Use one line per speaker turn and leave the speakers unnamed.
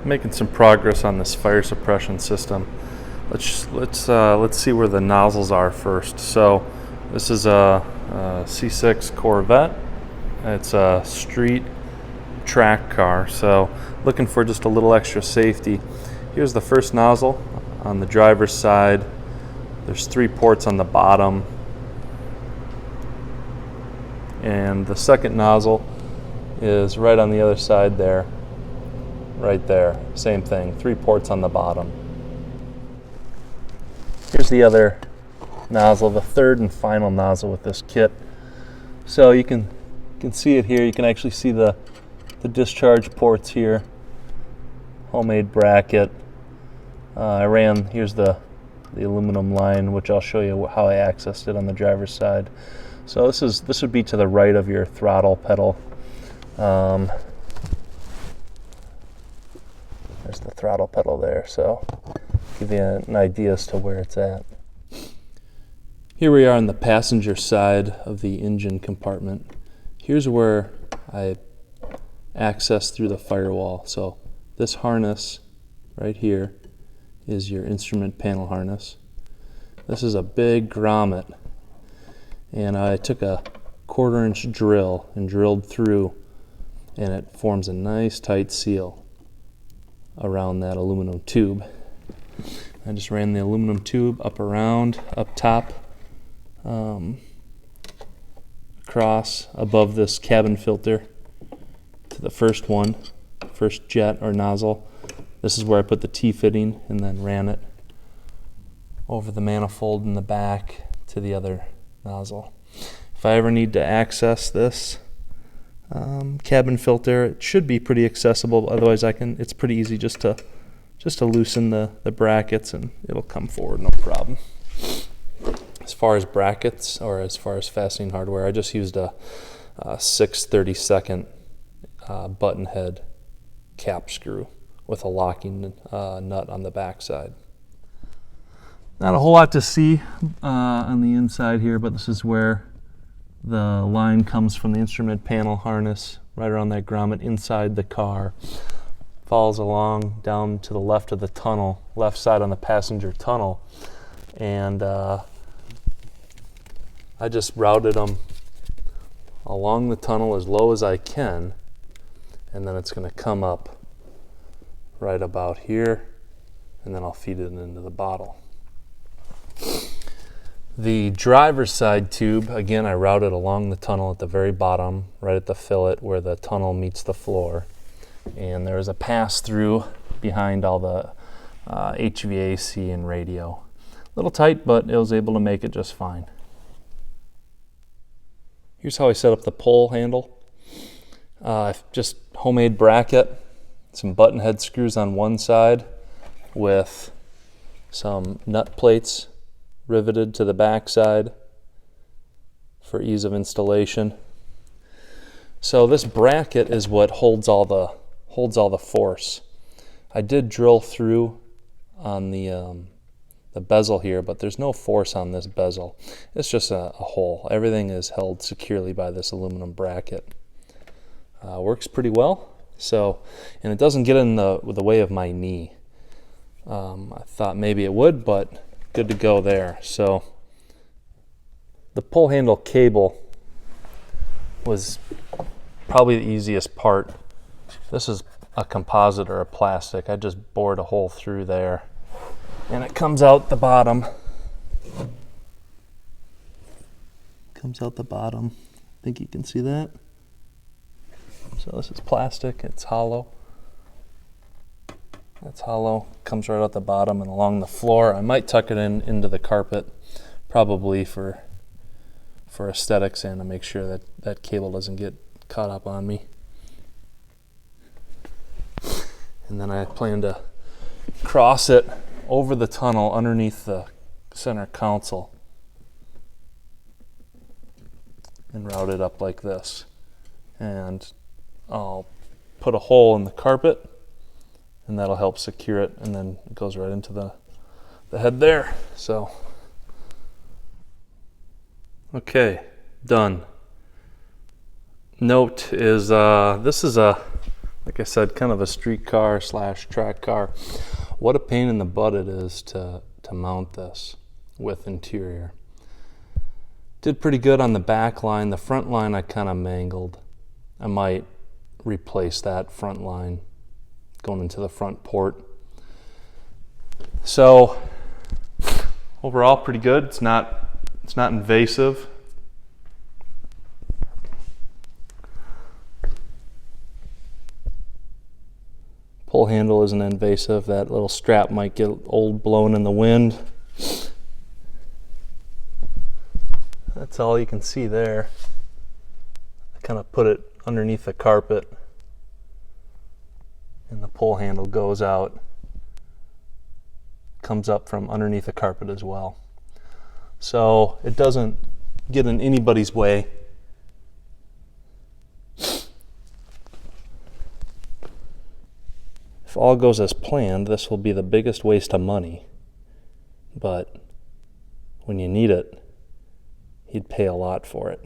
Making some progress on this fire suppression system. Let's see where the nozzles are first. So this is a C6 Corvette. It's a street track car, so looking for just a little extra safety. Here's the first nozzle on the driver's side. There's 3 ports on the bottom, and the second nozzle is right on the other side there, right there. Same thing, 3 ports on the bottom. Here's the other nozzle, the third and final nozzle with this kit. So you can see it here. You can actually see the discharge ports here. Homemade bracket. Here's the aluminum line, which I'll show you how I accessed it on the driver's side. So this would be to the right of your throttle pedal. There's the throttle pedal there, so give you an idea as to where it's at. Here we are on the passenger side of the engine compartment. Here's where I access through the firewall. So this harness right here is your instrument panel harness. This is a big grommet, and I took a 1/4-inch drill and drilled through, and it forms a nice tight seal around that aluminum tube. I just ran the aluminum tube up top, across above this cabin filter to the first jet or nozzle. This is where I put the T-fitting, and then ran it over the manifold in the back to the other nozzle. If I ever need to access this cabin filter, it should be pretty accessible. Otherwise, it's pretty easy just to loosen the brackets, and it'll come forward no problem. As far as brackets, or as far as fastening hardware, I just used a 6/32 button head cap screw with a locking nut on the back side. Not a whole lot to see on the inside here, but this is where the line comes from the instrument panel harness, right around that grommet inside the car. Follows along down to the left of the tunnel, left side on the passenger tunnel, and I just routed them along the tunnel as low as I can, and then it's going to come up right about here, and then I'll feed it into the bottle. The driver's side tube, again, I routed along the tunnel at the very bottom, right at the fillet where the tunnel meets the floor, and there's a pass-through behind all the HVAC and radio. A little tight, but it was able to make it just fine. Here's how I set up the pull handle. Just homemade bracket, some button head screws on one side with some nut plates riveted to the back side for ease of installation. So this bracket is what holds all the force. I did drill through on the bezel here, but there's no force on this bezel. It's just a hole. Everything is held securely by this aluminum bracket. Works pretty well. So, and it doesn't get in the way of my knee. I thought maybe it would, but good to go there. So the pull handle cable was probably the easiest part. This is a composite or a plastic. I just bored a hole through there, and it comes out the bottom. I think you can see that. So this is plastic, it's hollow. It's hollow, comes right out the bottom and along the floor. I might tuck it into the carpet, probably for aesthetics and to make sure that that cable doesn't get caught up on me. And then I plan to cross it over the tunnel underneath the center console and route it up like this. And I'll put a hole in the carpet, and that'll help secure it, and then it goes right into the head there. So, okay, done. Note is this is a Like I said, kind of a street car slash track car. What a pain in the butt it is to mount this with interior. Did pretty good on the back line. The front line I kind of mangled. I might replace that front line going into the front port. So overall pretty good. It's not invasive. Pull handle isn't invasive. That little strap might get old blowing in the wind. That's all you can see there. I kind of put it underneath the carpet and the pull handle goes out. Comes up from underneath the carpet as well. So it doesn't get in anybody's way. If all goes as planned, this will be the biggest waste of money. But when you need it, you'd pay a lot for it.